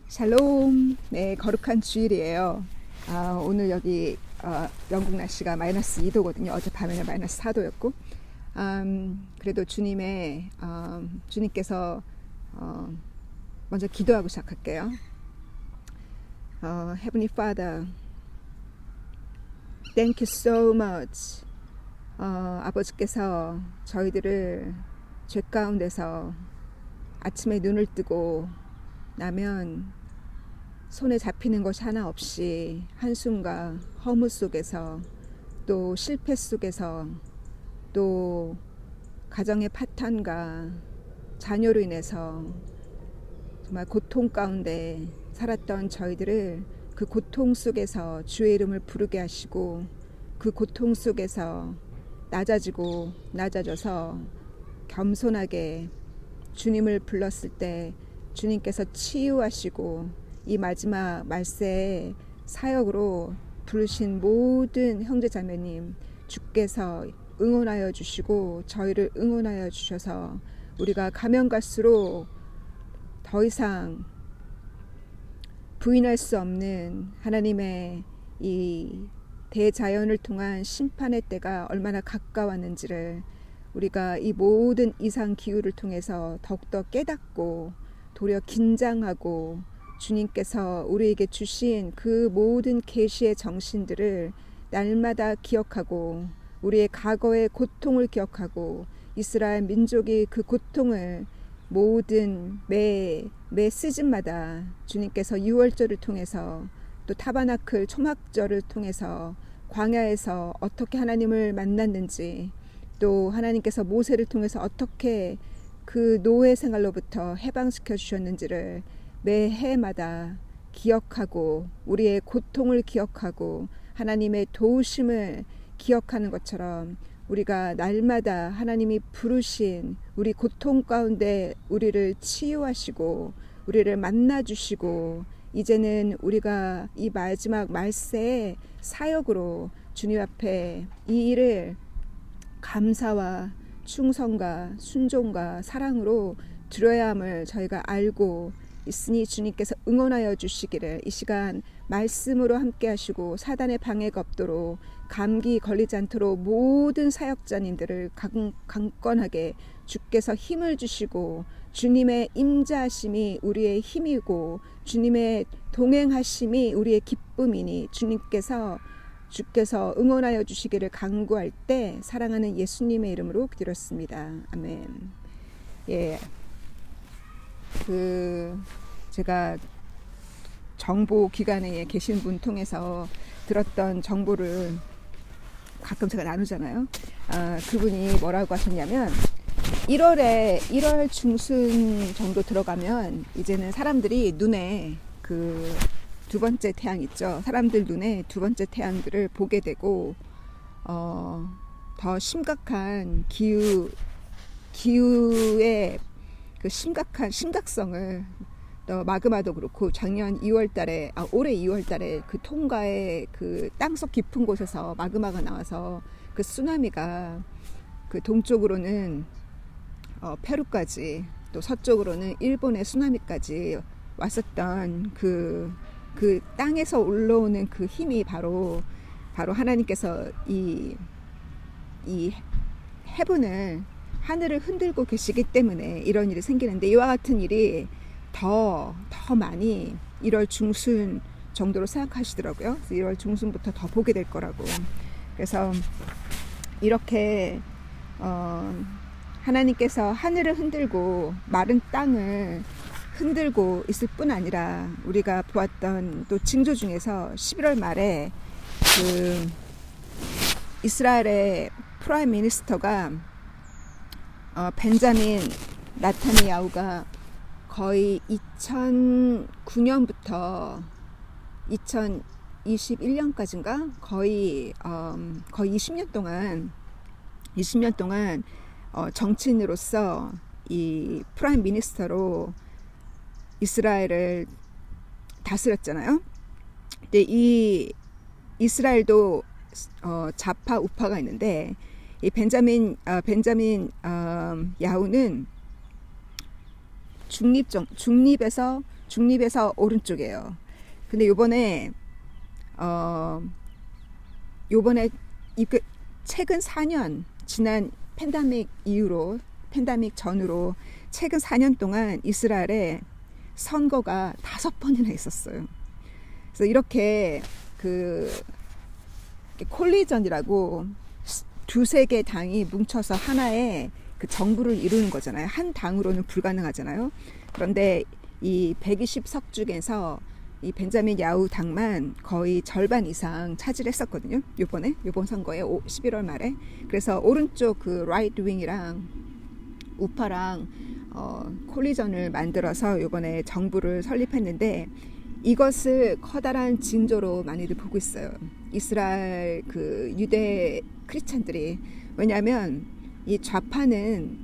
샬롬. 네, 거룩한 주일이에요. 오늘 여기 영국 날씨가 마이너스 2도거든요. 어젯밤에는 마이너스 4도였고, 그래도 주님께서 먼저 기도하고 시작할게요. Heavenly Father, thank you so much. 아버지께서 저희들을 죄 가운데서 아침에 눈을 뜨고 나면 손에 잡히는 것이 하나 없이 한숨과 허무 속에서, 또 실패 속에서, 또 가정의 파탄과 자녀로 인해서 정말 고통 가운데 살았던 저희들을 그 고통 속에서 주의 이름을 부르게 하시고, 그 고통 속에서 낮아져서 겸손하게 주님을 불렀을 때 주님께서 치유하시고, 이 마지막 말세의 사역으로 부르신 모든 형제 자매님, 주께서 응원하여 주시고 저희를 응원하여 주셔서 우리가 가면 갈수록 더 이상 부인할 수 없는 하나님의 이 대자연을 통한 심판의 때가 얼마나 가까웠는지를 우리가 이 모든 이상 기후를 통해서 더욱더 깨닫고, 도리어 긴장하고, 주님께서 우리에게 주신 그 모든 계시의 정신들을 날마다 기억하고, 우리의 과거의 고통을 기억하고, 이스라엘 민족이 그 고통을 모든 매 시즌마다 주님께서 유월절을 통해서, 또 타바나클 초막절을 통해서 광야에서 어떻게 하나님을 만났는지, 또 하나님께서 모세를 통해서 어떻게 그 노예 생활로부터 해방시켜 주셨는지를 매해마다 기억하고, 우리의 고통을 기억하고 하나님의 도우심을 기억하는 것처럼, 우리가 날마다 하나님이 부르신 우리 고통 가운데 우리를 치유하시고 우리를 만나주시고, 이제는 우리가 이 마지막 말세의 사역으로 주님 앞에 이 일을 감사와 충성과 순종과 사랑으로 드려야 함을 저희가 알고 있으니, 주님께서 응원하여 주시기를 이 시간 말씀으로 함께 하시고, 사단의 방해가 없도록, 감기 걸리지 않도록 모든 사역자님들을 강건하게 주께서 힘을 주시고, 주님의 임자하심이 우리의 힘이고 주님의 동행하심이 우리의 기쁨이니, 주께서 응원하여 주시기를 간구할 때 사랑하는 예수님의 이름으로 기도했습니다. 아멘. 예. 제가 정보 기관에 계신 분 통해서 들었던 정보를 가끔 제가 나누잖아요. 그분이 뭐라고 하셨냐면, 1월 중순 정도 들어가면 이제는 사람들이 눈에 그 두 번째 태양 있죠. 사람들 눈에 두 번째 태양들을 보게 되고, 더 심각한 기후의 그 심각성을, 또 마그마도 그렇고 작년 2월달에 올해 2월달에 그 통가의 그 땅속 깊은 곳에서 마그마가 나와서 그 쓰나미가 그 동쪽으로는 페루까지, 또 서쪽으로는 일본의 쓰나미까지 왔었던 그 땅에서 올라오는 그 힘이 바로 하나님께서 이 하늘을 흔들고 계시기 때문에 이런 일이 생기는데, 이와 같은 일이 더 많이 1월 중순 정도로 생각하시더라고요. 그래서 1월 중순부터 더 보게 될 거라고. 그래서 이렇게 하나님께서 하늘을 흔들고 마른 땅을 흔들고 있을 뿐 아니라, 우리가 보았던 또 징조 중에서 11월 말에 그 이스라엘의 프라임 미니스터가 벤자민 나타니야후가 거의 2009년부터 2021년까지인가 거의 20년 동안 정치인으로서 이 프라임 미니스터로 이스라엘을 다스렸잖아요. 근데 이 이스라엘도 좌파 우파가 있는데, 이 벤자민 야후는 중립에서 중립에서 오른쪽이에요. 근데 요번에 최근 4년 지난 팬데믹 이후로 팬데믹 전후로 최근 4년 동안 이스라엘에 선거가 5번이나 있었어요. 그래서 이렇게 콜리전이라고 두세 개 당이 뭉쳐서 하나의 그 정부를 이루는 거잖아요. 한 당으로는 불가능하잖아요. 그런데 이 120석 중에서 이 벤자민 야후 당만 거의 절반 이상 차지했었거든요. 요번 선거에 11월 말에. 그래서 오른쪽 그 라이트 윙이랑 우파랑 콜리전을 만들어서 요번에 정부를 설립했는데, 이것을 커다란 징조로 많이들 보고 있어요. 이스라엘 그 유대 크리스찬들이. 왜냐하면 이 좌파는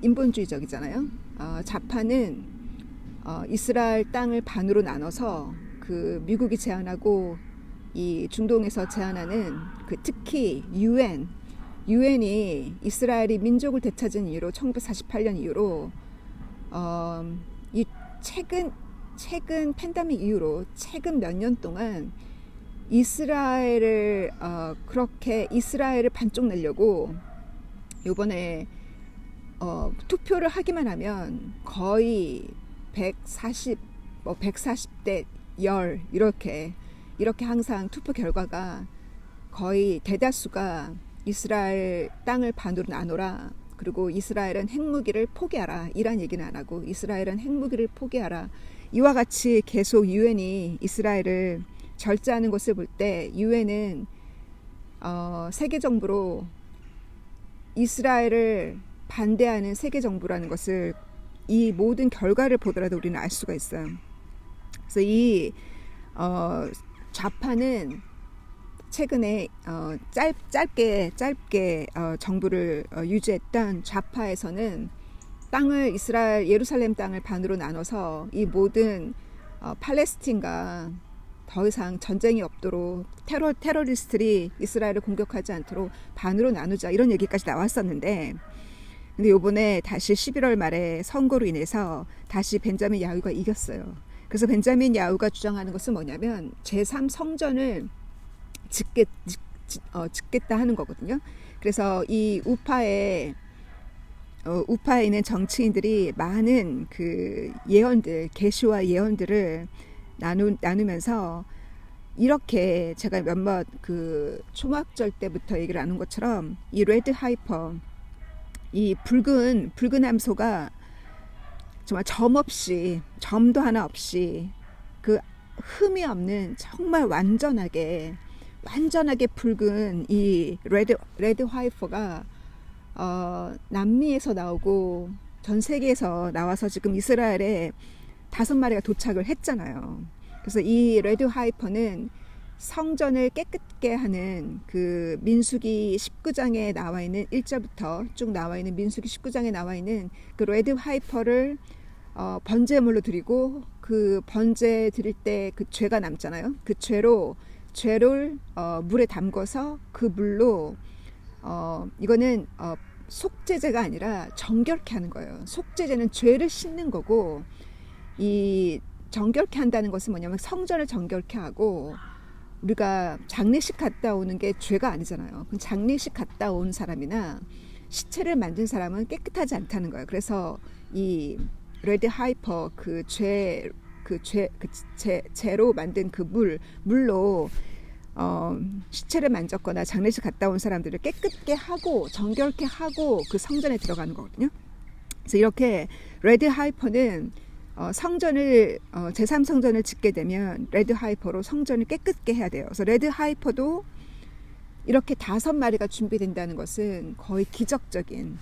인본주의적이잖아요. 좌파는 이스라엘 땅을 반으로 나눠서 그 미국이 제안하고 이 중동에서 제안하는 그 특히 유엔이 이스라엘이 민족을 되찾은 이후로 1948년 이후로 이 최근 팬데믹 이후로 최근 몇 년 동안 이스라엘을 그렇게 이스라엘을 반쪽 내려고 요번에 투표를 하기만 하면 거의 140대 0 이렇게 항상 투표 결과가 거의 대다수가 이스라엘 땅을 반으로 나눠라, 그리고 이스라엘은 핵무기를 포기하라, 이란 얘기는 안 하고 이스라엘은 핵무기를 포기하라, 이와 같이 계속 유엔이 이스라엘을 절제하는 것을 볼 때 유엔은 세계 정부로 이스라엘을 반대하는 세계 정부라는 것을 이 모든 결과를 보더라도 우리는 알 수가 있어요. 그래서 이 좌파는 최근에 짧게 정부를 유지했던 좌파에서는 땅을 이스라엘 예루살렘 땅을 반으로 나눠서 이 모든 팔레스틴과 더 이상 전쟁이 없도록 테러리스트들이 이스라엘을 공격하지 않도록 반으로 나누자, 이런 얘기까지 나왔었는데, 근데 요번에 다시 11월 말에 선거로 인해서 다시 벤자민 야후가 이겼어요. 그래서 벤자민 야후가 주장하는 것은 뭐냐면 제3성전을 짓겠다 하는 거거든요. 그래서 이 우파에 있는 정치인들이 많은 그 예언들, 계시와 예언들을 나누면서 이렇게 제가 몇몇 그 초막절 때부터 얘기를 나눈 것처럼 이 레드 하이퍼, 이 붉은 함소가 정말 점도 하나 없이 그 흠이 없는 정말 완전하게 붉은 이 레드 하이퍼가 남미에서 나오고 전 세계에서 나와서 지금 이스라엘에 5마리가 도착을 했잖아요. 그래서 이 레드 하이퍼는 성전을 깨끗게 하는 그 민수기 19장에 나와 있는 1절부터 쭉 나와 있는 민수기 19장에 나와 있는 그 레드 하이퍼를 번제물로 드리고, 그 번제 드릴 때 그 죄가 남잖아요. 그 죄를 물에 담궈서 그 물로 이거는 속죄제가 아니라 정결케 하는 거예요. 속죄제는 죄를 씻는 거고, 이 정결케 한다는 것은 뭐냐면 성전을 정결케 하고, 우리가 장례식 갔다 오는 게 죄가 아니잖아요. 장례식 갔다 온 사람이나 시체를 만든 사람은 깨끗하지 않다는 거예요. 그래서 이 레드 하이퍼 죄로 만든 그 물로 시체를 만졌거나 장례식 갔다 온 사람들을 깨끗게 하고 정결케 하고 그 성전에 들어가는 거거든요. 그래서 이렇게 레드 하이퍼는 성전을 제3성전을 짓게 되면 레드 하이퍼로 성전을 깨끗게 해야 돼요. 그래서 레드 하이퍼도 이렇게 5마리가 준비된다는 것은 거의 기적적인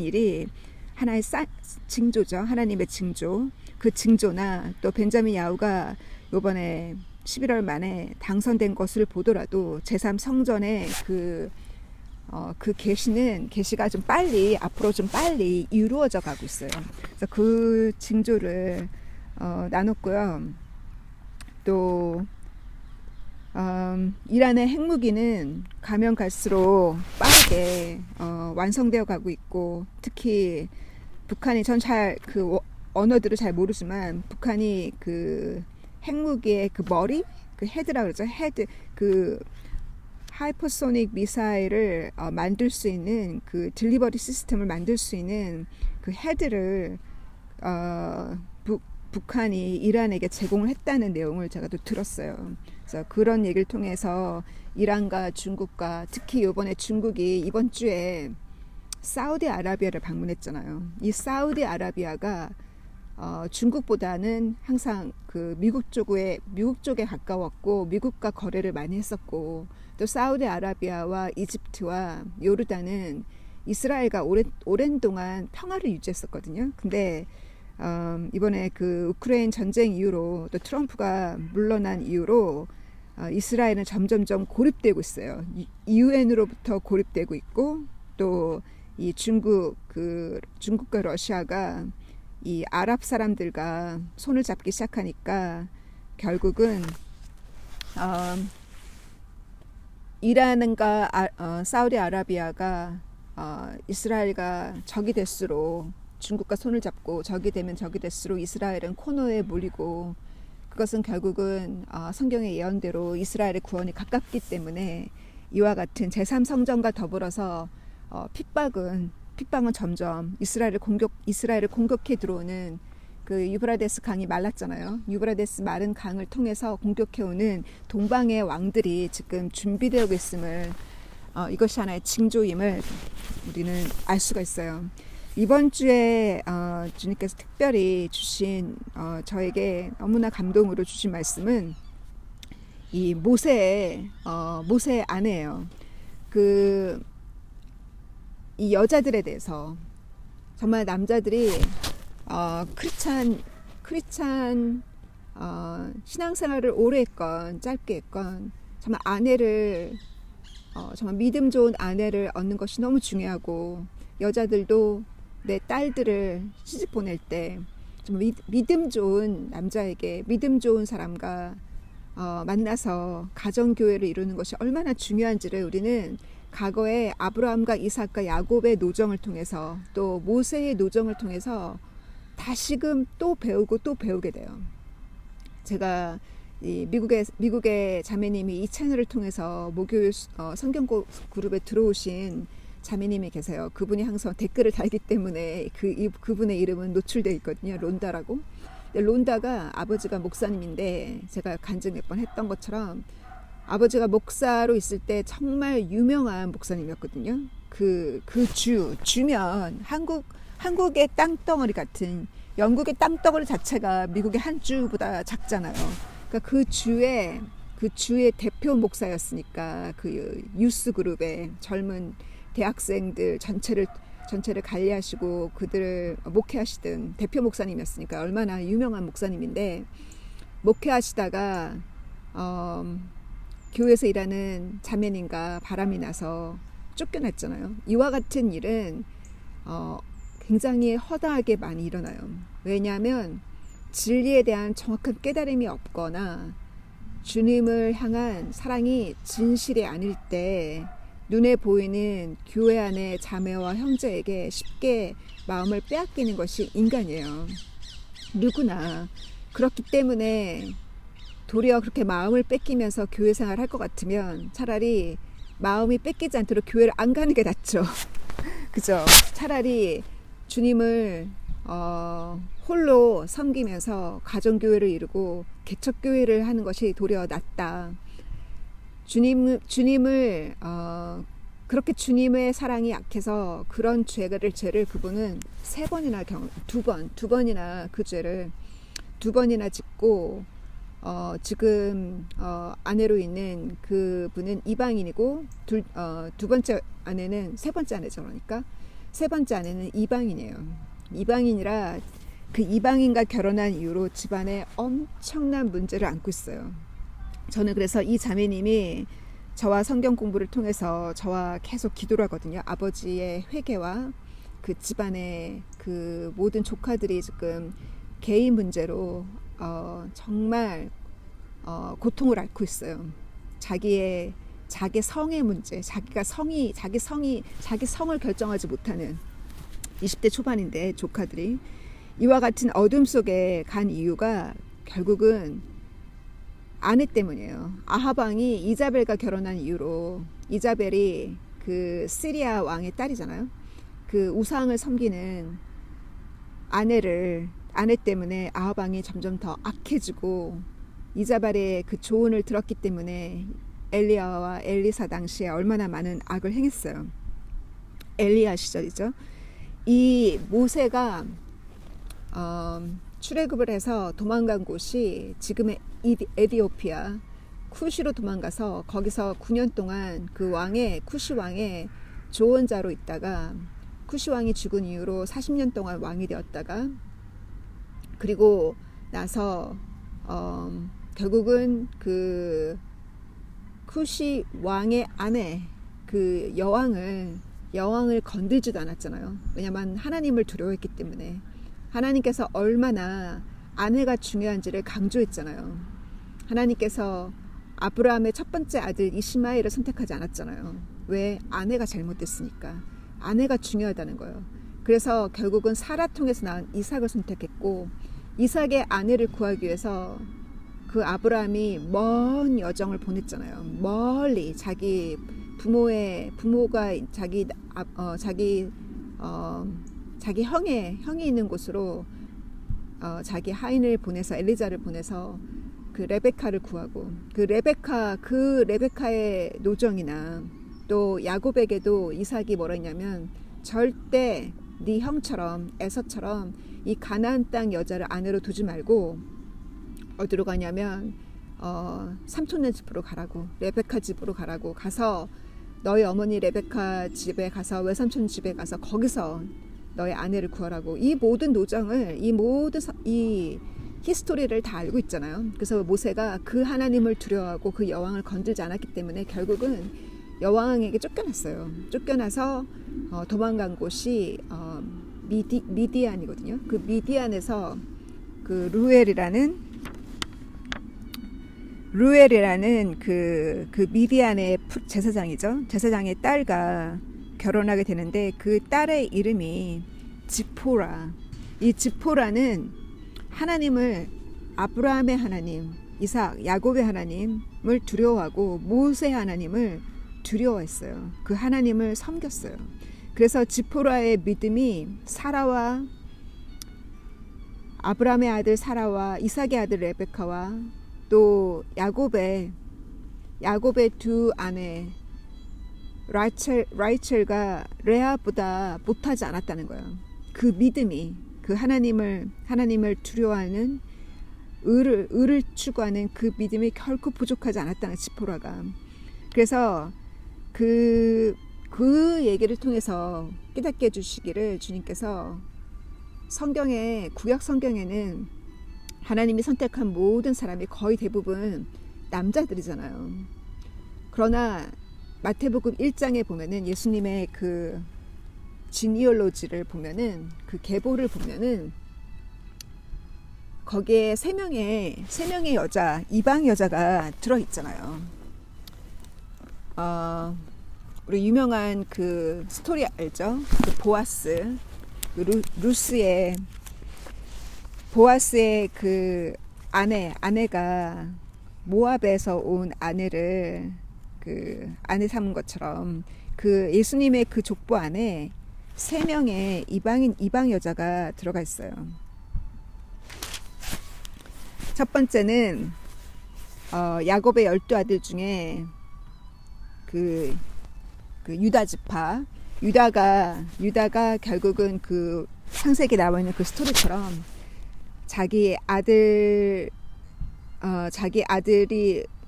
일이 하나의 징조죠. 하나님의 징조. 그 징조나 또 벤자민 야후가 이번에 11월 만에 당선된 것을 보더라도 제3성전의 그 계시가 앞으로 좀 빨리 이루어져 가고 있어요. 그래서 그 징조를 나눴고요. 또 이란의 핵무기는 가면 갈수록 빠르게 완성되어 가고 있고, 특히 북한이 전 잘 언어들을 잘 모르지만 북한이 그 핵무기의 그 머리, 그 헤드라 그러죠. 헤드, 그 하이퍼소닉 미사일을 만들 수 있는 그 딜리버리 시스템을 만들 수 있는 그 헤드를 북한이 이란에게 제공을 했다는 내용을 제가 또 들었어요. 그래서 그런 얘기를 통해서 이란과 중국과 특히 이번에 중국이 이번 주에 사우디아라비아를 방문했잖아요. 이 사우디아라비아가 중국보다는 항상 그 미국 쪽에 가까웠고 미국과 거래를 많이 했었고, 또 사우디아라비아와 이집트와 요르단은 이스라엘과 오랜 동안 평화를 유지했었거든요. 근데 이번에 그 우크라이나 전쟁 이후로 또 트럼프가 물러난 이후로 이스라엘은 점점점 고립되고 있어요. 유엔으로부터 고립되고 있고, 또 이 중국과 러시아가 이 아랍 사람들과 손을 잡기 시작하니까 결국은 이란과 사우디아라비아가 이스라엘과 적이 될수록 중국과 손을 잡고, 적이 되면 적이 될수록 이스라엘은 코너에 몰리고, 그것은 결국은 성경의 예언대로 이스라엘의 구원이 가깝기 때문에 이와 같은 제3성전과 더불어서 핍박은 점점 이스라엘을 공격해 들어오는 그 유브라데스 강이 말랐잖아요. 유브라데스 마른 강을 통해서 공격해오는 동방의 왕들이 지금 준비되고 있음을, 이것이 하나의 징조임을 우리는 알 수가 있어요. 이번 주에 주님께서 특별히 주신 저에게 너무나 감동으로 주신 말씀은 이 모세의 아내예요. 이 여자들에 대해서 정말 남자들이 크리스찬 신앙생활을 오래 했건 짧게 했건 정말 정말 믿음 좋은 아내를 얻는 것이 너무 중요하고, 여자들도 내 딸들을 시집 보낼 때 정말 믿음 좋은 남자에게 믿음 좋은 사람과 만나서 가정교회를 이루는 것이 얼마나 중요한지를 우리는 과거에 아브라함과 이삭과 야곱의 노정을 통해서, 또 모세의 노정을 통해서 다시금 또 배우고 또 배우게 돼요. 제가 이 미국의 자매님이 이 채널을 통해서 목요일 성경 그룹에 들어오신 자매님이 계세요. 그분이 항상 댓글을 달기 때문에 그분의 이름은 노출되어 있거든요. 론다라고. 론다가 아버지가 목사님인데, 제가 간증 몇 번 했던 것처럼 아버지가 목사로 있을 때 정말 유명한 목사님이었거든요. 주면 한국의 땅덩어리 같은, 영국의 땅덩어리 자체가 미국의 한 주보다 작잖아요. 그러니까 그 주의 대표 목사였으니까, 그 유스 그룹의 젊은 대학생들 전체를 관리하시고 그들을 목회하시던 대표 목사님이었으니까 얼마나 유명한 목사님인데, 목회하시다가 교회에서 일하는 자매님과 바람이 나서 쫓겨났잖아요. 이와 같은 일은 굉장히 허다하게 많이 일어나요. 왜냐하면 진리에 대한 정확한 깨달음이 없거나 주님을 향한 사랑이 진실이 아닐 때 눈에 보이는 교회 안의 자매와 형제에게 쉽게 마음을 빼앗기는 것이 인간이에요. 누구나. 그렇기 때문에 도리어 그렇게 마음을 뺏기면서 교회 생활을 할 것 같으면 차라리 마음이 뺏기지 않도록 교회를 안 가는 게 낫죠. 그죠? 차라리 주님을 홀로 섬기면서 가정교회를 이루고 개척교회를 하는 것이 도리어 낫다. 주님을 그렇게 주님의 사랑이 약해서 그런 죄를 그분은 두 번이나 그 죄를 두 번이나 짓고, 지금 아내로 있는 그분은 이방인이고, 두 번째 아내는, 세 번째 아내죠. 그러니까 세 번째 아내는 이방인이에요. 이방인이라 그 이방인과 결혼한 이후로 집안에 엄청난 문제를 안고 있어요. 저는 그래서 이 자매님이 저와 성경 공부를 통해서 저와 계속 기도를 하거든요. 아버지의 회개와 그 집안의 그 모든 조카들이 지금 개인 문제로 정말 고통을 앓고 있어요. 자기 성의 문제, 자기 성을 결정하지 못하는 20대 초반인데 조카들이 이와 같은 어둠 속에 간 이유가 결국은 아내 때문이에요. 아합 왕이 이자벨과 결혼한 이유로, 이자벨이 그 시리아 왕의 딸이잖아요. 그 우상을 섬기는 아내 때문에 아합 왕이 점점 더 악해지고, 이자벨의 그 조언을 들었기 때문에 엘리야와 엘리사 당시에 얼마나 많은 악을 행했어요. 엘리야 시절이죠. 이 모세가 출애굽을 해서 도망간 곳이 지금의 에디오피아 쿠시로 도망가서 거기서 9년 동안 그 쿠시 왕의 조언자로 있다가, 쿠시 왕이 죽은 이후로 40년 동안 왕이 되었다가, 그리고 나서 결국은 그 쿠시 왕의 아내 그 여왕을 건들지도 않았잖아요. 왜냐면 하나님을 두려워했기 때문에. 하나님께서 얼마나 아내가 중요한지를 강조했잖아요. 하나님께서 아브라함의 첫 번째 아들 이스마엘을 선택하지 않았잖아요. 왜? 아내가 잘못됐으니까. 아내가 중요하다는 거예요. 그래서 결국은 사라 통해서 낳은 이삭을 선택했고, 이삭의 아내를 구하기 위해서 그 아브라함이 먼 여정을 보냈잖아요. 멀리 자기 부모가 자기 형이 있는 곳으로 자기 하인을 보내서, 엘리자를 보내서 그 레베카를 구하고, 그 레베카의 노정이나 또 야곱에게도 이삭이 뭐라 했냐면, 절대 네 형처럼 에서처럼 이 가나안 땅 여자를 아내로 두지 말고 어디로 가냐면 삼촌네 집으로 가라고, 레베카 집으로 가라고, 가서 너희 어머니 레베카 집에 가서, 외삼촌 집에 가서 거기서 너의 아내를 구하라고. 이 모든 노정을, 이 히스토리를 다 알고 있잖아요. 그래서 모세가 그 하나님을 두려워하고 그 여왕을 건들지 않았기 때문에 결국은 여왕에게 쫓겨났어요. 쫓겨나서 도망간 곳이 미디안이거든요. 그 미디안에서 그 루엘이라는 그 미디안의 제사장이죠. 제사장의 딸과 결혼하게 되는데, 그 딸의 이름이 지포라. 이 지포라는 하나님을, 아브라함의 하나님, 이삭, 야곱의 하나님을 두려워하고 모세 하나님을 두려워했어요. 그 하나님을 섬겼어요. 그래서 지포라의 믿음이 사라와, 아브라함의 아들 사라와 이삭의 아들 레베카와 또 야곱의 두 아내 라이첼과 레아보다 못하지 않았다는 거예요. 그 믿음이, 그 하나님을 두려워하는, 의를 추구하는 그 믿음이 결코 부족하지 않았다는, 지포라가. 그래서 그 얘기를 통해서 깨닫게 해주시기를 주님께서, 구약 성경에는 하나님이 선택한 모든 사람이 거의 대부분 남자들이잖아요. 그러나 마태복음 1장에 보면은 예수님의 그 지니올로지를 보면은, 그 계보를 보면은 거기에 세 명의 여자, 이방 여자가 들어있잖아요. 우리 유명한 그 스토리 알죠? 그 보아스, 보아스의 그 아내가 모압에서 온 아내를 그 아내 삼은 것처럼, 그 예수님의 그 족보 안에 3명의 이방 여자가 들어가 있어요. 첫 번째는 야곱의 12아들 중에 그 유다 지파, 유다가 결국은 그 창세기에 나와 있는 그 스토리처럼 자기 아들이,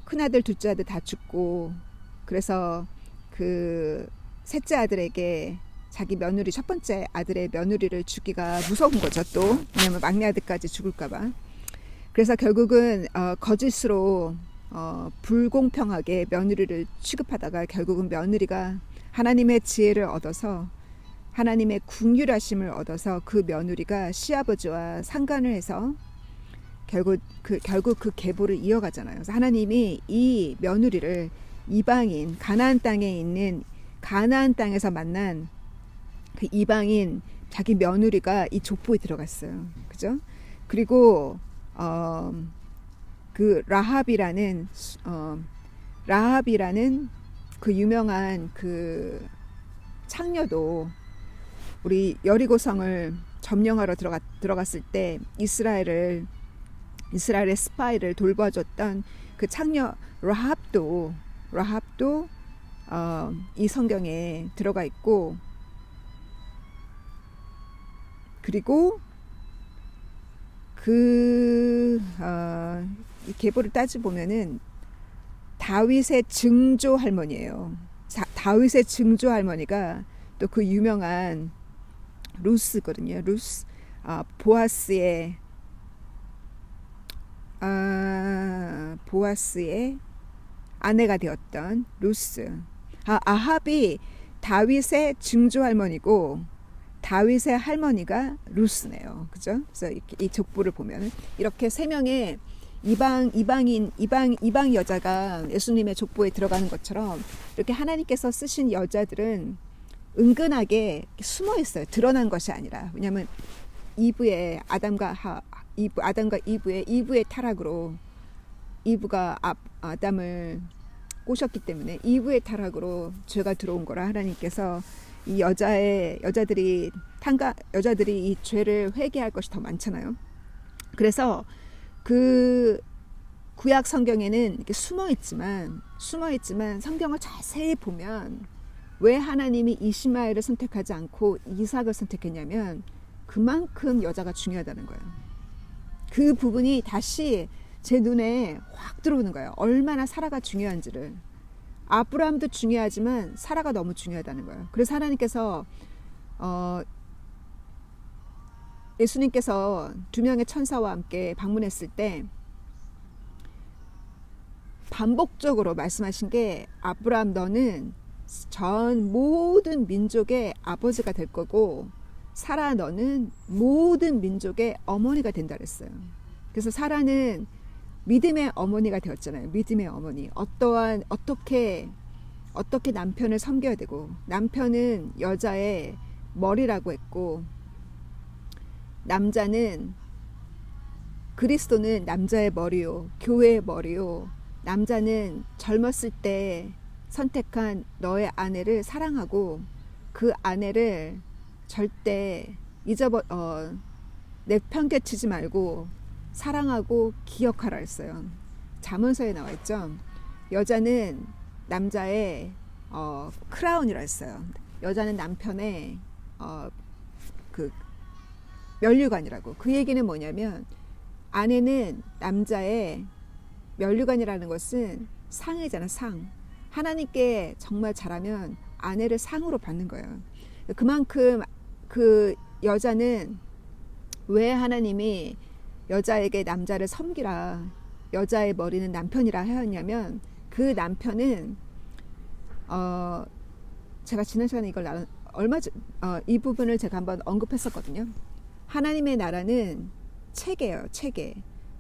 큰아들 둘째 아들 다 죽고, 그래서 그 셋째 아들에게 자기 며느리, 첫 번째 아들의 며느리를 주기가 무서운 거죠. 또 왜냐면 막내 아들까지 죽을까봐. 그래서 결국은 거짓으로 불공평하게 며느리를 취급하다가 결국은 며느리가 하나님의 지혜를 얻어서, 하나님의 긍휼하심을 얻어서 그 며느리가 시아버지와 상간을 해서 결국 그 계보를 이어가잖아요. 그래서 하나님이 이 며느리를 이방인, 가나안 땅에서 만난 그 이방인 자기 며느리가 이 족보에 들어갔어요. 그죠? 그리고 그 라합이라는 그 유명한 그 창녀도 우리 여리고성을 점령하러 들어갔을 때 이스라엘의 스파이를 돌봐줬던 그 창녀 라합도 이 성경에 들어가 있고, 그리고 이 계보를 따져 보면은 다윗의 증조 할머니예요. 다윗의 증조 할머니가 또 그 유명한 루스거든요. 보아스의 아내가 되었던 루스. 아합이 다윗의 증조 할머니고 다윗의 할머니가 루스네요. 그죠? 그래서 이 족보를 보면 이렇게 세 명의 이방 여자가 예수님의 족보에 들어가는 것처럼 이렇게 하나님께서 쓰신 여자들은 은근하게 숨어 있어요. 드러난 것이 아니라. 왜냐하면 아담과 이브의 타락으로 이브가 아담을 꼬셨기 때문에 이브의 타락으로 죄가 들어온 거라 하나님께서 이 여자들이 이 죄를 회개할 것이 더 많잖아요. 그래서 그 구약 성경에는 이렇게 숨어 있지만 성경을 자세히 보면 왜 하나님이 이시마엘을 선택하지 않고 이삭을 선택했냐면 그만큼 여자가 중요하다는 거예요. 그 부분이 다시 제 눈에 확 들어오는 거예요. 얼마나 사라가 중요한지를. 아브라함도 중요하지만 사라가 너무 중요하다는 거예요. 그래서 하나님께서 예수님께서 두 명의 천사와 함께 방문했을 때 반복적으로 말씀하신 게 아브라함 너는 전 모든 민족의 아버지가 될 거고 사라 너는 모든 민족의 어머니가 된다 그랬어요. 그래서 사라는 믿음의 어머니가 되었잖아요. 믿음의 어머니. 어떻게 남편을 섬겨야 되고, 남편은 여자의 머리라고 했고, 그리스도는 남자의 머리요, 교회의 머리요. 남자는 젊었을 때 선택한 너의 아내를 사랑하고 그 아내를 절대 내팽개치지 말고 사랑하고 기억하라 했어요. 잠언서에 나와 있죠. 여자는 남자의 크라운이라 했어요. 여자는 남편의 그 면류관이라고. 그 얘기는 뭐냐면 아내는 남자의 면류관이라는 것은 상이잖아. 상. 하나님께 정말 잘하면 아내를 상으로 받는 거예요. 그만큼 그 여자는 왜 하나님이 여자에게 남자를 섬기라, 여자의 머리는 남편이라 하였냐면 그 남편은 제가 지난 시간에 이걸 이 부분을 제가 한번 언급했었거든요. 하나님의 나라는 체계예요.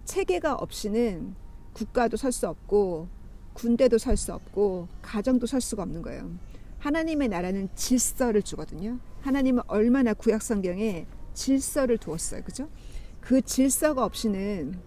체계가 없이는 국가도 설 수 없고 군대도 설 수 없고 가정도 설 수가 없는 거예요. 하나님의 나라는 질서를 주거든요. 하나님은 얼마나 구약 성경에 질서를 두었어요. 그죠? 그 질서가 없이는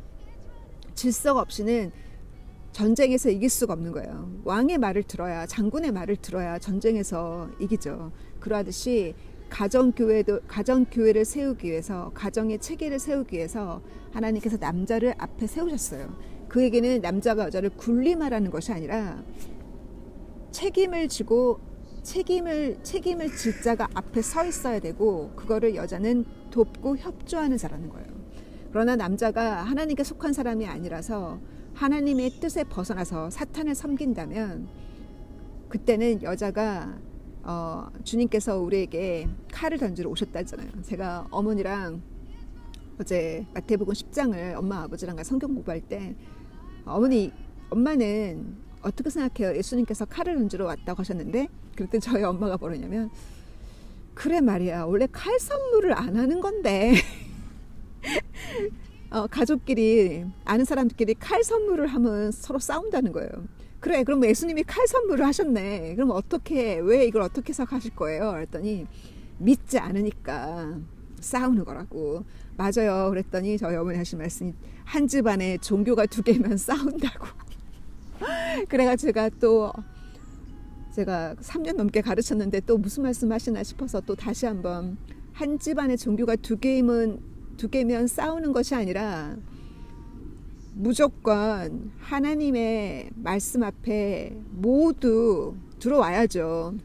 전쟁에서 이길 수가 없는 거예요. 왕의 말을 들어야, 장군의 말을 들어야 전쟁에서 이기죠. 그러하듯이 가정교회를 세우기 위해서, 가정의 체계를 세우기 위해서 하나님께서 남자를 앞에 세우셨어요. 그 얘기는 남자가 여자를 군림하라는 것이 아니라 책임을 지고 책임을 질 자가 앞에 서 있어야 되고, 그거를 여자는 돕고 협조하는 자라는 거예요. 그러나 남자가 하나님께 속한 사람이 아니라서 하나님의 뜻에 벗어나서 사탄을 섬긴다면 그때는 여자가 주님께서 우리에게 칼을 던지러 오셨다잖아요. 제가 어머니랑 어제 마태복음 10장을 엄마 아버지랑 성경 공부할 때 엄마는 어떻게 생각해요? 예수님께서 칼을 던지러 왔다고 하셨는데, 그랬더니 저희 엄마가 뭐냐면, 그래 말이야, 원래 칼 선물을 안 하는 건데 가족끼리, 아는 사람들끼리 칼 선물을 하면 서로 싸운다는 거예요. 그래, 그럼 예수님이 칼 선물을 하셨네. 그럼 왜 이걸 어떻게 해석하실 거예요? 그랬더니 믿지 않으니까 싸우는 거라고. 맞아요. 그랬더니 저희 어머니 하신 말씀이 한 집안에 종교가 두 개면 싸운다고. 그래가지고 제가 3년 넘게 가르쳤는데 또 무슨 말씀 하시나 싶어서 또 다시 한번 한 집안에 종교가 두 개면 싸우는 것이 아니라 무조건 하나님의 말씀 앞에 모두 들어와야죠.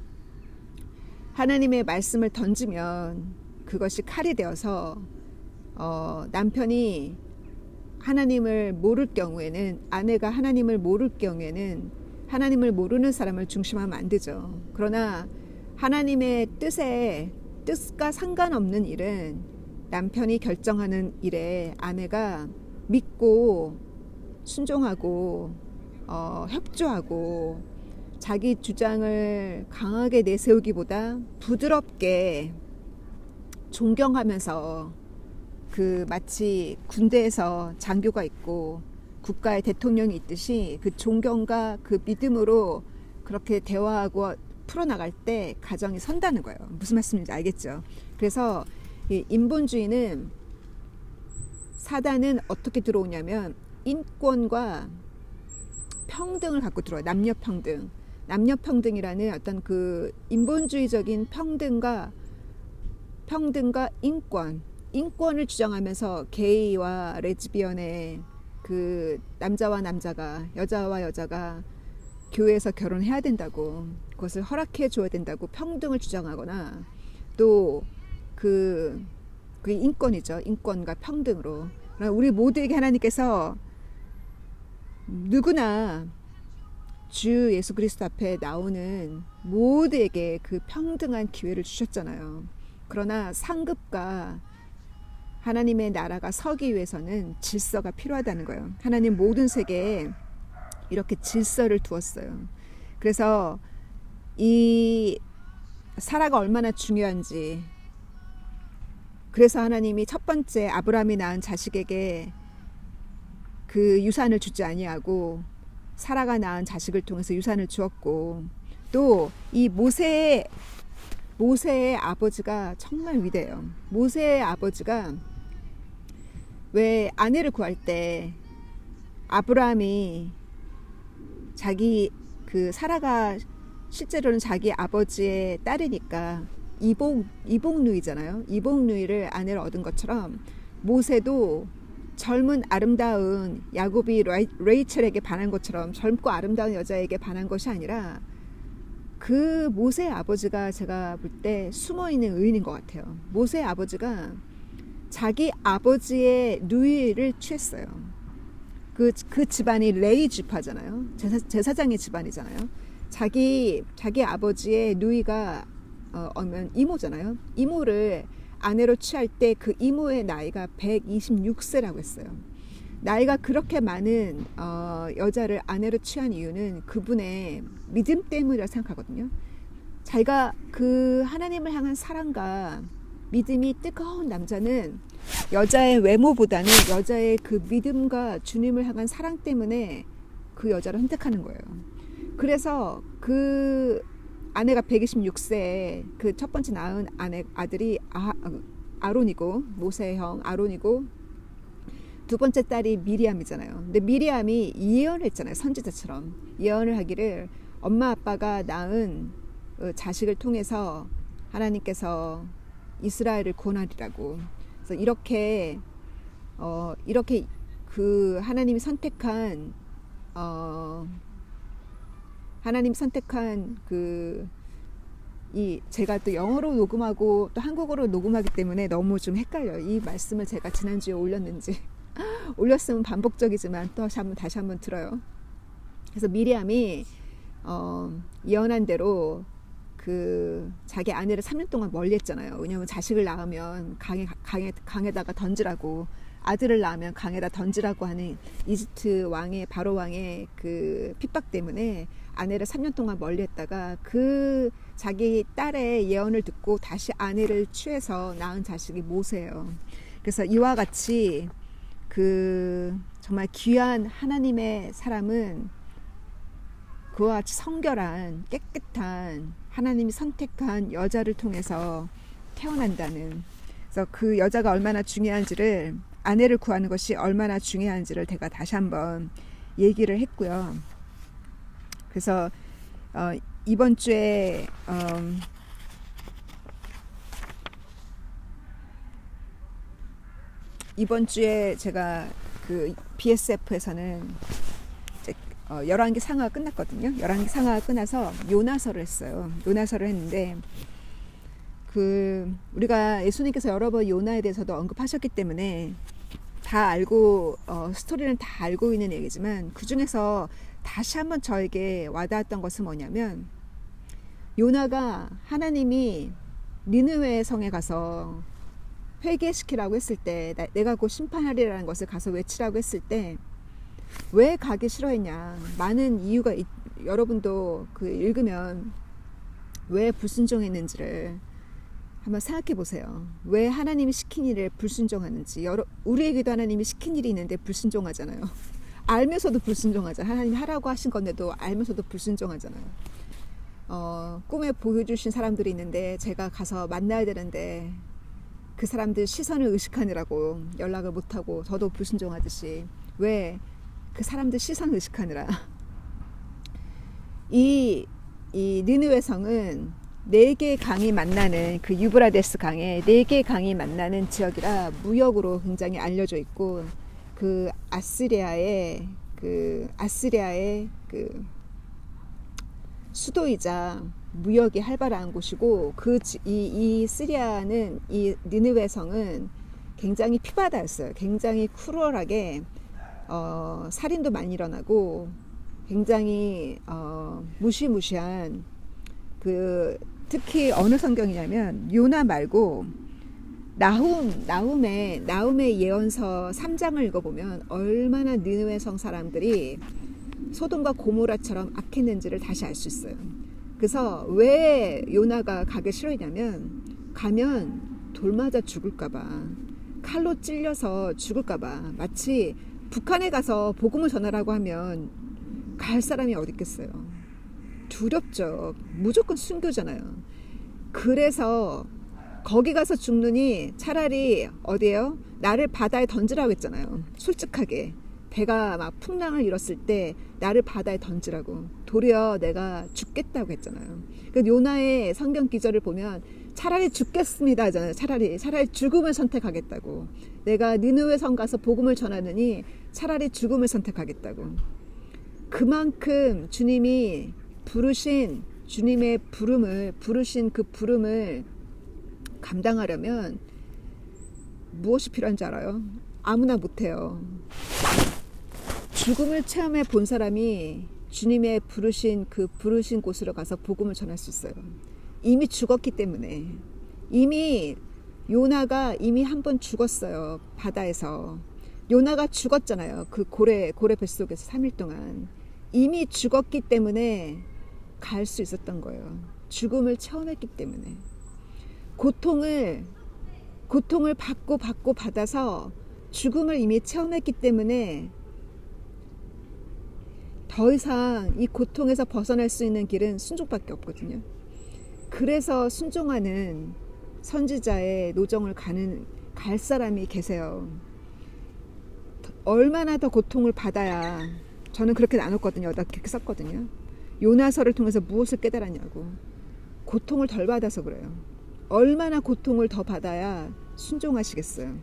하나님의 말씀을 던지면 그것이 칼이 되어서 남편이 하나님을 모를 경우에는, 아내가 하나님을 모를 경우에는 하나님을 모르는 사람을 중심하면 안 되죠. 그러나 하나님의 뜻과 상관없는 일은 남편이 결정하는 일에 아내가 믿고 순종하고 협조하고 자기 주장을 강하게 내세우기보다 부드럽게 존경하면서, 마치 군대에서 장교가 있고 국가의 대통령이 있듯이 그 존경과 그 믿음으로 그렇게 대화하고 풀어나갈 때 가정이 선다는 거예요. 무슨 말씀인지 알겠죠? 그래서 이 인본주의는, 사단은 어떻게 들어오냐면 인권과 평등을 갖고 들어와요. 남녀평등이라는 어떤 그 인본주의적인 평등과 인권을 주장하면서 게이와 레즈비언의 그 남자와 남자가, 여자와 여자가 교회에서 결혼해야 된다고, 그것을 허락해 줘야 된다고 평등을 주장하거나, 또 그게 인권이죠. 인권과 평등으로. 우리 모두에게 하나님께서 누구나 주 예수 그리스도 앞에 나오는 모두에게 그 평등한 기회를 주셨잖아요. 그러나 상급과 하나님의 나라가 서기 위해서는 질서가 필요하다는 거예요. 하나님 모든 세계에 이렇게 질서를 두었어요. 그래서 이 사라가 얼마나 중요한지, 그래서 하나님이 첫 번째 아브라함이 낳은 자식에게 그 유산을 주지 아니하고 사라가 낳은 자식을 통해서 유산을 주었고, 또 이 모세의 아버지가 정말 위대해요. 모세의 아버지가 왜 아내를 구할 때 아브라함이 사라가 실제로는 자기 아버지의 딸이니까 이복누이잖아요. 이복누이를 아내를 얻은 것처럼 모세도 젊은 아름다운 야곱이 레이첼에게 반한 것처럼 젊고 아름다운 여자에게 반한 것이 아니라 그 모세의 아버지가 제가 볼 때 숨어있는 의인인 것 같아요. 모세의 아버지가 자기 아버지의 누이를 취했어요. 그 집안이 레위 지파잖아요. 제사장의 집안이잖아요. 자기 아버지의 누이가 이모잖아요. 이모를 아내로 취할 때 그 이모의 나이가 126세라고 했어요. 나이가 그렇게 많은 여자를 아내로 취한 이유는 그분의 믿음 때문이라고 생각하거든요. 자기가 그 하나님을 향한 사랑과 믿음이 뜨거운 남자는 여자의 외모보다는 여자의 그 믿음과 주님을 향한 사랑 때문에 그 여자를 선택하는 거예요. 그래서 그 아내가 126세에 그 첫 번째 낳은 아들이 아론이고, 모세의 형 아론이고, 두 번째 딸이 미리암이잖아요. 근데 미리암이 예언을 했잖아요. 선지자처럼 예언을 하기를 엄마 아빠가 낳은 자식을 통해서 하나님께서 이스라엘을 구원하리라고. 그래서 이렇게 그 하나님이 선택한 제가 또 영어로 녹음하고 또 한국어로 녹음하기 때문에 너무 좀 헷갈려요. 이 말씀을 제가 지난주에 올렸는지 올렸으면 반복적이지만 또 다시 한번 들어요. 그래서 미리암이 예언한 대로 자기 아내를 3년 동안 멀리했잖아요. 왜냐하면 자식을 낳으면 강에다가 던지라고, 아들을 낳으면 강에다 던지라고 하는 이집트 왕의, 바로 왕의 그 핍박 때문에 아내를 3년 동안 멀리했다가 그 자기 딸의 예언을 듣고 다시 아내를 취해서 낳은 자식이 모세예요. 그래서 이와 같이 정말 귀한 하나님의 사람은 그와 같이 성결한 깨끗한 하나님이 선택한 여자를 통해서 태어난다는. 그래서 그 여자가 얼마나 중요한지를, 아내를 구하는 것이 얼마나 중요한지를 제가 다시 한번 얘기를 했고요. 그래서 이번 주에 제가 그 BSF에서는 이제 11개 상하가 끝났거든요. 11개 상하가 끝나서 요나서를 했어요. 요나서를 했는데 우리가 예수님께서 여러 번 요나에 대해서도 언급하셨기 때문에 다 알고 스토리는 다 알고 있는 얘기지만, 그 중에서 다시 한번 저에게 와닿았던 것은 뭐냐면, 요나가 하나님이 니느웨 성에 가서 회개시키라고 했을 때, 내가 곧 심판하리라는 것을 가서 외치라고 했을 때 왜 가기 싫어했냐. 많은 이유가 여러분도 읽으면 왜 불순종했는지를 한번 생각해 보세요. 왜 하나님이 시킨 일에 불순종하는지. 우리에게도 하나님이 시킨 일이 있는데 불순종하잖아요. 알면서도 불순종하잖아요. 하나님이 하라고 하신 건데도 알면서도 불순종하잖아요. 꿈에 보여주신 사람들이 있는데 제가 가서 만나야 되는데 그 사람들 시선을 의식하느라고 연락을 못하고 저도 불순종하듯이, 왜 그 사람들 시선을 의식하느라. 이 니느웨 성은 4개의 강이 만나는, 그 유브라데스 강에 4개의 강이 만나는 지역이라 무역으로 굉장히 알려져 있고, 그 아시리아의 수도이자 무역이 활발한 곳이고, 이 시리아는, 이 니느웨 성은 굉장히 피바다였어요. 굉장히 크루얼하게 살인도 많이 일어나고 굉장히 무시무시한, 특히 어느 성경이냐면 요나 말고 나훔의 예언서 3장을 읽어보면 얼마나 니느웨 성 사람들이 소돔과 고모라처럼 악했는지를 다시 알 수 있어요. 그래서 왜 요나가 가기 싫어했냐면, 가면 돌 맞아 죽을까봐, 칼로 찔려서 죽을까봐. 마치 북한에 가서 복음을 전하라고 하면 갈 사람이 어디 있겠어요. 두렵죠. 무조건 순교잖아요. 그래서 거기 가서 죽느니 차라리 어디에요? 나를 바다에 던지라고 했잖아요. 솔직하게. 배가 막 풍랑을 일었을 때 나를 바다에 던지라고. 도리어 내가 죽겠다고 했잖아요. 그 요나의 성경 기절을 보면 차라리 죽겠습니다 하잖아요. 차라리 죽음을 선택하겠다고. 내가 니느웨 성 가서 복음을 전하느니 차라리 죽음을 선택하겠다고. 그만큼 주님이 부르신 그 부름을 감당하려면 무엇이 필요한지 알아요? 아무나 못해요. 죽음을 체험해 본 사람이 주님의 부르신 곳으로 가서 복음을 전할 수 있어요. 이미 죽었기 때문에. 요나가 이미 한 번 죽었어요. 바다에서. 요나가 죽었잖아요. 그 고래 뱃속에서 3일 동안. 이미 죽었기 때문에 갈 수 있었던 거예요. 죽음을 체험했기 때문에. 고통을 받고 받아서 죽음을 이미 체험했기 때문에 더 이상 이 고통에서 벗어날 수 있는 길은 순종밖에 없거든요. 그래서 순종하는 선지자의 노정을 갈 사람이 계세요. 얼마나 더 고통을 받아야, 저는 그렇게 나눴거든요. 그렇게 썼거든요. 요나서를 통해서 무엇을 깨달았냐고. 고통을 덜 받아서 그래요. 얼마나 고통을 더 받아야 순종하시겠어요.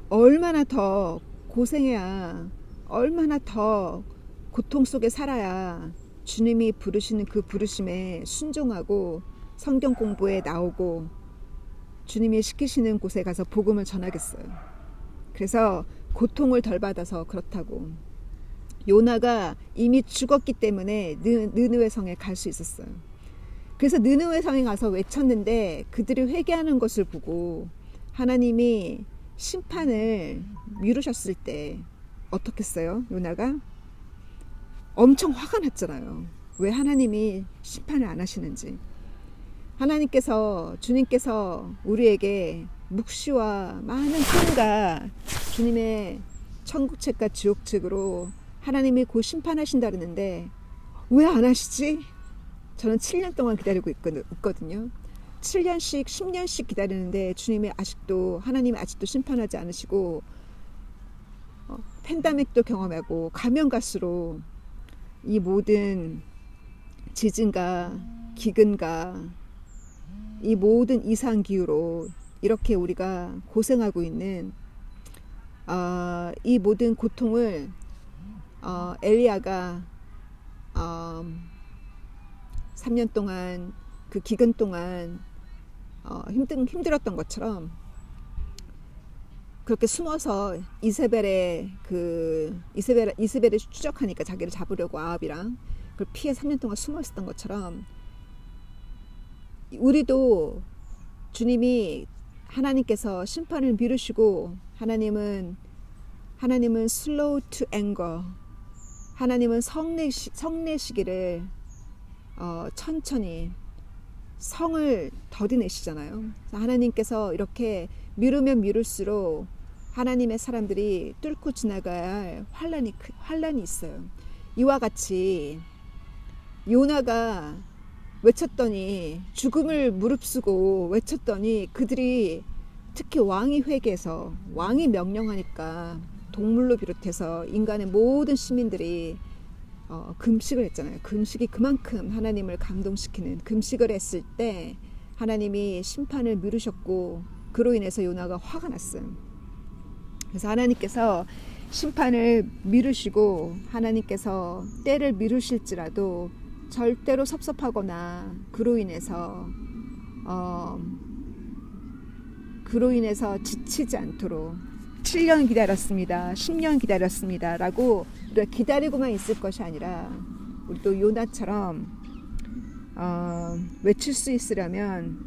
얼마나 더 고생해야, 얼마나 더 고통 속에 살아야 주님이 부르시는 그 부르심에 순종하고 성경 공부에 나오고 주님이 시키시는 곳에 가서 복음을 전하겠어요. 그래서 고통을 덜 받아서 그렇다고. 요나가 이미 죽었기 때문에 느느웨 성에 갈 수 있었어요. 그래서 느느웨 성에 가서 외쳤는데 그들이 회개하는 것을 보고 하나님이 심판을 미루셨을 때 어떻게 했어요? 요나가 엄청 화가 났잖아요. 왜 하나님이 심판을 안 하시는지. 주님께서 우리에게 묵시와 많은 힘과 주님의 천국책과 지옥책으로 하나님이 곧 심판하신다 그러는데 왜 안 하시지? 저는 7년 동안 기다리고 있거든요. 7년씩 10년씩 기다리는데 하나님이 아직도 심판하지 않으시고 팬데믹도 경험하고 가면 갈수록 이 모든 지진과 기근과 이 모든 이상기후로 이렇게 우리가 고생하고 있는 이 모든 고통을 엘리야가 3년 동안 그 기근 동안 힘들었던 것처럼 그렇게 숨어서 이세벨이 추적하니까 자기를 잡으려고 아합이랑 그걸 피해 3년 동안 숨어 있었던 것처럼 우리도 하나님께서 심판을 미루시고 하나님은 slow to anger, 하나님은 성내시기를 천천히 성을 더디내시잖아요. 하나님께서 이렇게 미루면 미룰수록 하나님의 사람들이 뚫고 지나가야 할 환란이 있어요. 이와 같이 요나가 외쳤더니 죽음을 무릅쓰고 외쳤더니 그들이 특히 왕이 회개해서 왕이 명령하니까 동물로 비롯해서 인간의 모든 시민들이 금식을 했잖아요. 금식이 그만큼 하나님을 감동시키는 금식을 했을 때 하나님이 심판을 미루셨고 그로 인해서 요나가 화가 났어요. 그래서 하나님께서 심판을 미루시고 하나님께서 때를 미루실지라도 절대로 섭섭하거나 그로 인해서 지치지 않도록 7년 기다렸습니다. 10년 기다렸습니다. 라고 우리가 기다리고만 있을 것이 아니라 우리도 요나처럼 외칠 수 있으려면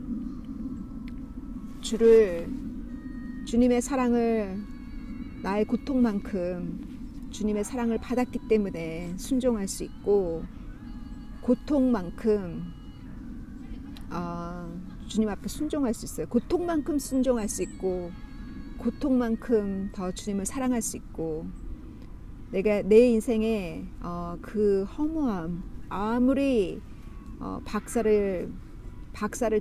주님의 사랑을 나의 고통만큼 주님의 사랑을 받았기 때문에 순종할 수 있고 고통만큼 주님 앞에 순종할 수 있어요. 고통만큼 순종할 수 있고 고통만큼 더 주님을 사랑할 수 있고 내가 내 인생에 그 허무함 아무리 박사를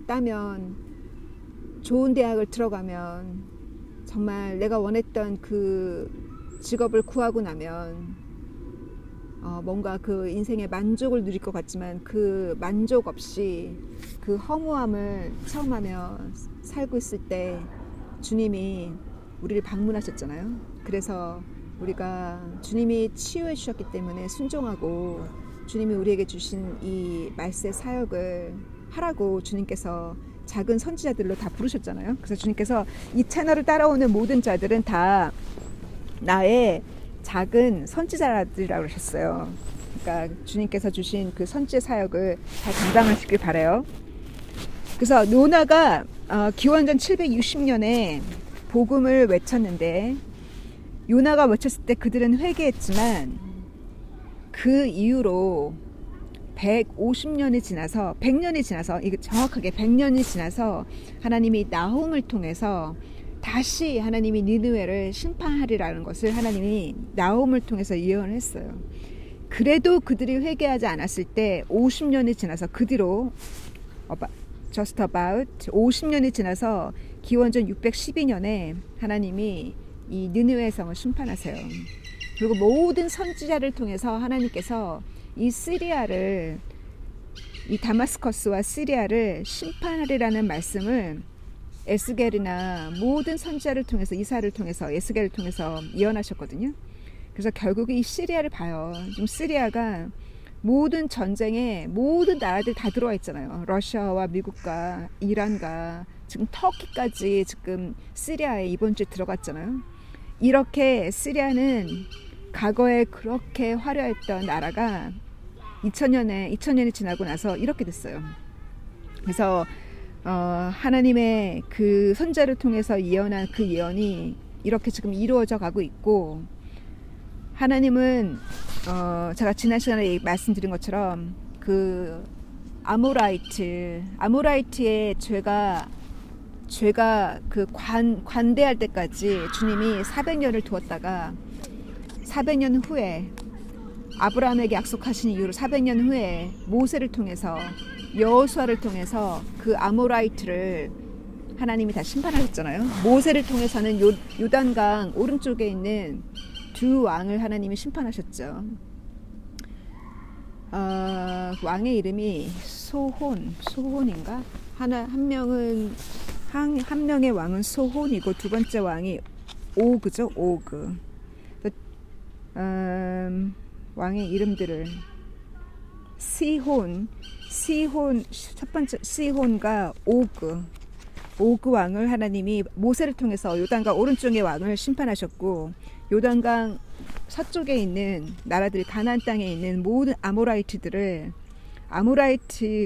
따면 좋은 대학을 들어가면 정말 내가 원했던 그 직업을 구하고 나면 뭔가 그 인생의 만족을 누릴 것 같지만 그 만족 없이 그 허무함을 체험하며 살고 있을 때 주님이 우리를 방문하셨잖아요. 그래서 우리가 주님이 치유해 주셨기 때문에 순종하고 주님이 우리에게 주신 이 말세 사역을 하라고 주님께서 작은 선지자들로 다 부르셨잖아요. 그래서 주님께서 이 채널을 따라오는 모든 자들은 다 나의 작은 선지자들이라고 하셨어요. 그러니까 주님께서 주신 그 선지 사역을 잘 감당하시길 바라요. 그래서 요나가 기원전 760년에 복음을 외쳤는데 요나가 외쳤을 때 그들은 회개했지만 그 이후로 150년이 지나서 100년이 지나서 이게 정확하게 100년이 지나서 하나님이 나훔을 통해서 다시 하나님이 니느웨를 심판하리라는 것을 하나님이 나훔을 통해서 예언을 했어요. 그래도 그들이 회개하지 않았을 때 50년이 지나서 그 뒤로 just about 50년이 지나서 기원전 612년에 하나님이 이 니느웨 성을 심판하세요. 그리고 모든 선지자를 통해서 하나님께서 이 다마스커스와 시리아를 심판하리라는 말씀을 에스겔이나 모든 선지자를 통해서 이사를 통해서 에스겔을 통해서 예언하셨거든요. 그래서 결국에 이 시리아를 봐요. 지금 시리아가 모든 전쟁에 모든 나라들이 다 들어와 있잖아요. 러시아와 미국과 이란과 지금 터키까지 지금 시리아에 이번 주에 들어갔잖아요. 이렇게 시리아는 과거에 그렇게 화려했던 나라가 2000년이 지나고 나서 이렇게 됐어요. 그래서 하나님의 그 선자를 통해서 예언한 그 예언이 이렇게 지금 이루어져 가고 있고 하나님은 제가 지난 시간에 말씀드린 것처럼 그 아모라이트의 죄가 그 관대할 때까지 주님이 400년을 두었다가 400년 후에 아브라함에게 약속하신 이후로 400년 후에 모세를 통해서 여호수아를 통해서 그 아모라이트를 하나님이 다 심판하셨잖아요. 모세를 통해서는 요단강 오른쪽에 있는 두 왕을 하나님이 심판하셨죠. 왕의 이름이 소혼인가? 한 명의 왕은 소혼이고 두 번째 왕이 오그죠. 오그. 왕의 이름들을 시혼 첫 번째 시혼과 오그 왕을 하나님이 모세를 통해서 요단강 오른쪽의 왕을 심판하셨고, 요단강 서쪽에 있는 나라들 가나안 땅에 있는 모든 아모라이트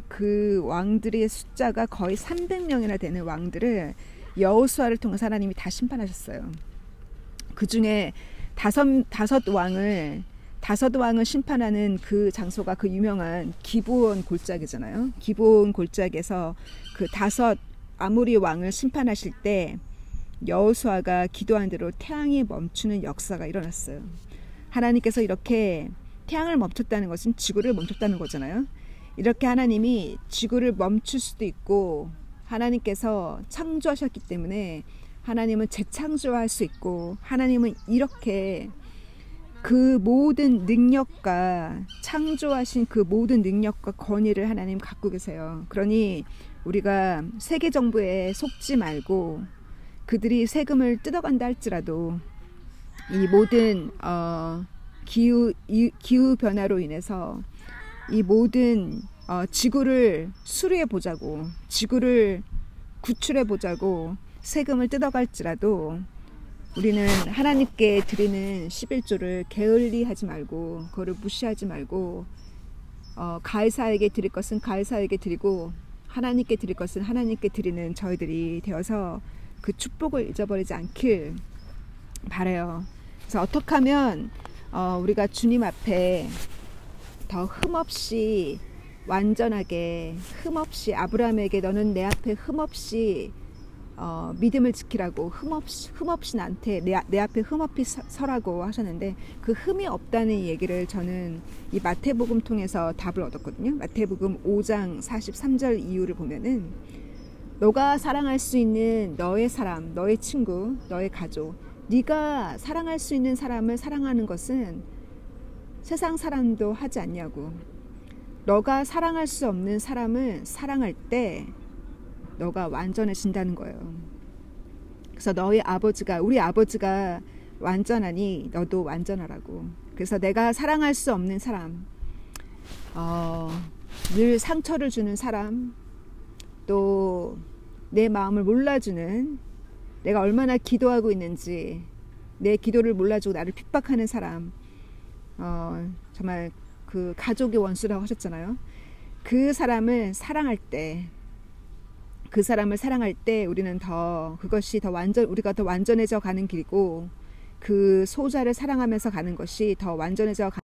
그 왕들의 숫자가 거의 300명이나 되는 왕들을 여호수아를 통해서 하나님이 다 심판하셨어요. 그 중에 다섯 왕을 심판하는 그 장소가 그 유명한 기브온 골짜기잖아요. 기브온 골짜기에서 그 다섯 아모리 왕을 심판하실 때 여호수아가 기도한 대로 태양이 멈추는 역사가 일어났어요. 하나님께서 이렇게 태양을 멈췄다는 것은 지구를 멈췄다는 거잖아요. 이렇게 하나님이 지구를 멈출 수도 있고, 하나님께서 창조하셨기 때문에 하나님은 재창조할 수 있고, 하나님은 이렇게 그 모든 능력과 창조하신 그 모든 능력과 권위를 하나님 갖고 계세요. 그러니 우리가 세계 정부에 속지 말고, 그들이 세금을 뜯어간다 할지라도 이 모든 기후 변화로 인해서 이 모든 지구를 수리해 보자고, 지구를 구출해 보자고 세금을 뜯어갈지라도 우리는 하나님께 드리는 11조를 게을리하지 말고, 그거를 무시하지 말고, 가이사에게 드릴 것은 가이사에게 드리고 하나님께 드릴 것은 하나님께 드리는 저희들이 되어서 그 축복을 잊어버리지 않길 바라요. 그래서 어떻게 하면 우리가 주님 앞에 더 흠없이 완전하게, 흠없이, 아브라함에게 너는 내 앞에 흠없이 믿음을 지키라고, 흠없이 나한테 내 앞에 흠없이 서라고 하셨는데, 그 흠이 없다는 얘기를 저는 이 마태복음 통해서 답을 얻었거든요. 마태복음 5장 43절 이유를 보면은, 너가 사랑할 수 있는 너의 사람, 너의 친구, 너의 가족, 네가 사랑할 수 있는 사람을 사랑하는 것은 세상 사람도 하지 않냐고. 너가 사랑할 수 없는 사람을 사랑할 때 너가 완전해진다는 거예요. 그래서 너희 아버지가, 우리 아버지가 완전하니 너도 완전하라고. 그래서 내가 사랑할 수 없는 사람, 늘 상처를 주는 사람, 또 내 마음을 몰라주는, 내가 얼마나 기도하고 있는지 내 기도를 몰라주고 나를 핍박하는 사람, 정말 그 가족의 원수라고 하셨잖아요. 그 사람을 사랑할 때, 우리는 그것이 우리가 더 완전해져 가는 길이고, 그 소자를 사랑하면서 가는 것이 더 완전해져 가는